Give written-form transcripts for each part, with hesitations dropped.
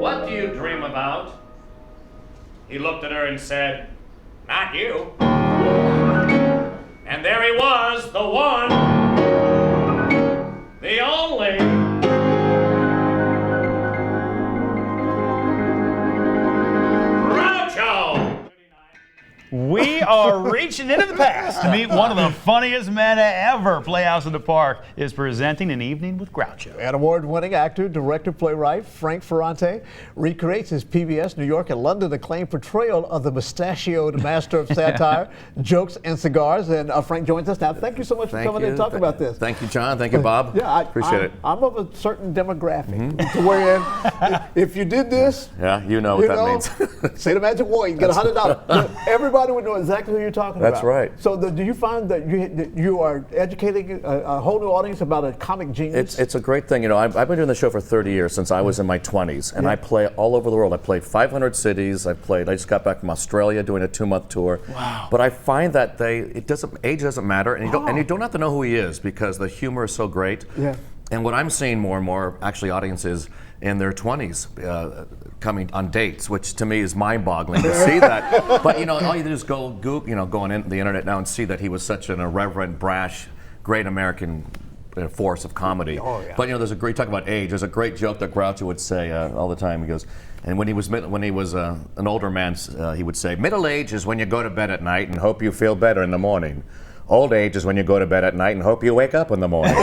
what do you dream about? He looked at her and said, not you. And there he was, the one, the only. Groucho! We are reaching into the past to meet one of the funniest men ever. Playhouse in the Park is presenting An Evening with Groucho. An award-winning actor, director, playwright, Frank Ferrante recreates his PBS New York and London acclaimed portrayal of the mustachioed master of satire, jokes, and cigars. And Frank joins us now. Thank you so much for coming in and talking about this. Thank you, John. Thank you, Bob. Yeah, appreciate it. I'm of a certain demographic to where if you did this, yeah, you know what that means. Say the magic word, you get $100. Everybody would know exactly who you're talking about. That's right. So do you find that you are educating a whole new audience about a comic genius? It's a great thing. You know, I've been doing the show for 30 years, since I was in my 20s, and I play all over the world. I played 500 cities. I just got back from Australia doing a 2-month tour. Wow. But I find that age doesn't matter, and you don't have to know who he is because the humor is so great. Yeah. And what I'm seeing more and more, actually, audiences in their 20s coming on dates, which to me is mind-boggling to see that. But you know, all you do is go on the internet now and see that he was such an irreverent, brash, great American force of comedy. Oh, yeah. But you know, there's a great talk about age. There's a great joke that Groucho would say all the time. He goes, and when he was an older man, he would say, "Middle age is when you go to bed at night and hope you feel better in the morning. Old age is when you go to bed at night and hope you wake up in the morning."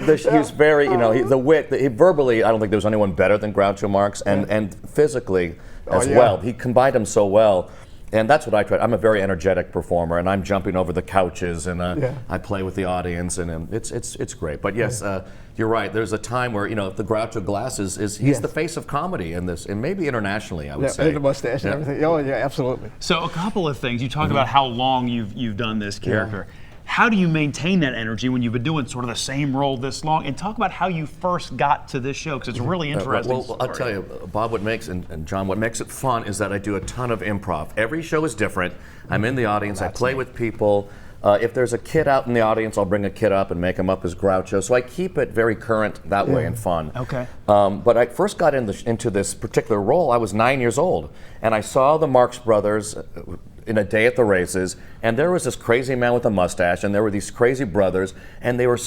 He's very, the wit. Verbally, I don't think there was anyone better than Groucho Marx, and physically as well. He combined them so well. And that's what I try. I'm a very energetic performer, and I'm jumping over the couches, and I play with the audience, and it's great. But yes, you're right. There's a time where the Groucho glasses he's the face of comedy in this, and maybe internationally, I would say. And the mustache and everything. Oh yeah, absolutely. So a couple of things. You talked about how long you've done this character. Yeah. How do you maintain that energy when you've been doing sort of the same role this long? And talk about how you first got to this show, because it's really interesting. Well, I'll tell you, Bob, and John, what makes it fun is that I do a ton of improv. Every show is different. I'm in the audience. I play with people. If there's a kid out in the audience, I'll bring a kid up and make him up as Groucho. So I keep it very current that way and fun. Okay. But I first got into this particular role, I was 9 years old. And I saw the Marx Brothers in a day at the races, and there was this crazy man with a mustache, and there were these crazy brothers, and they were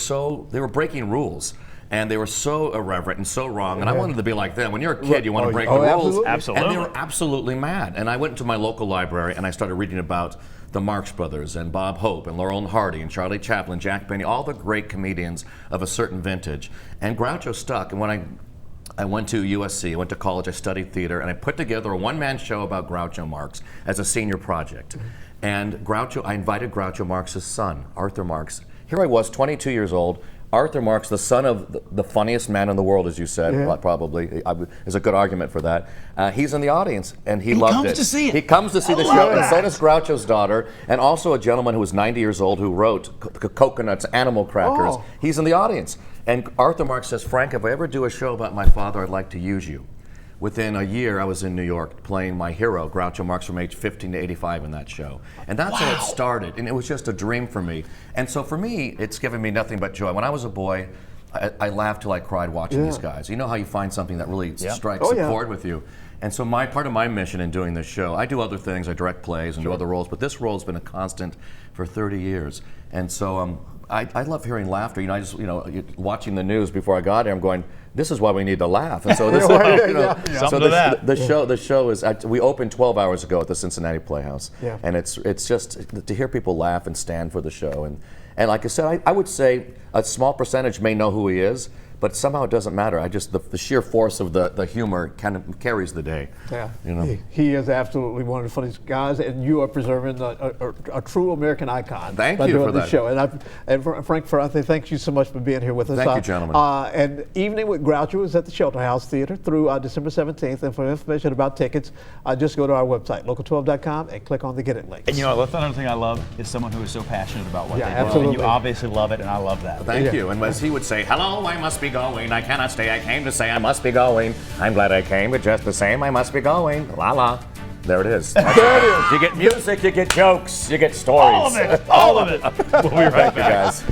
breaking rules. And they were so irreverent and so wrong, and I wanted to be like them. When you're a kid, you want to break the rules. Absolutely. And they were absolutely mad. And I went into my local library, and I started reading about the Marx Brothers, and Bob Hope, and Laurel and Hardy, and Charlie Chaplin, Jack Benny, all the great comedians of a certain vintage. And Groucho stuck. And when I went to USC, I went to college, I studied theater, and I put together a one-man show about Groucho Marx as a senior project. And I invited Groucho Marx's son, Arthur Marx. Here I was, 22 years old. Arthur Marx, the son of the funniest man in the world, as you said, probably. There's a good argument for that. He's in the audience, and he loved it. He comes to see it. He comes to see the show, and so does Groucho's daughter, and also a gentleman who was 90 years old who wrote Coconuts, Animal Crackers. He's in the audience. And Arthur Marx says, "Frank, if I ever do a show about my father, I'd like to use you." Within a year, I was in New York playing my hero, Groucho Marx, from age 15 to 85 in that show. And that's how it started, and it was just a dream for me. And so for me, it's given me nothing but joy. When I was a boy, I laughed till I cried watching these guys. You know how you find something that really strikes a chord with you. And so part of my mission in doing this show, I do other things, I direct plays and do other roles, but this role has been a constant for 30 years. And so I love hearing laughter. Watching the news before I got here, I'm going, this is why we need to laugh. And so this, the show is. We opened 12 hours ago at the Cincinnati Playhouse, and it's just to hear people laugh and stand for the show. And like I said, I would say a small percentage may know who he is, but somehow it doesn't matter. The sheer force of the humor kind of carries the day. Yeah, he is absolutely one of the funniest guys, and you are preserving a true American icon. Thank you for that. Show. And Frank Ferrante, thank you so much for being here with us. Thank you, gentlemen. And Evening with Groucho is at the Shelter House Theater through December 17th. And for information about tickets, just go to our website, local12.com, and click on the Get It link. And that's another thing I love is someone who is so passionate about what they do. Absolutely. And you obviously love it, and I love that. Thank you. And as he would say, "Hello, I must be going. I cannot stay. I came to say I must be going. I'm glad I came, but just the same, I must be going. La la." There it is. There it is. You get music, you get jokes, you get stories. All of it. All of it. We'll be right back. Thank you, guys.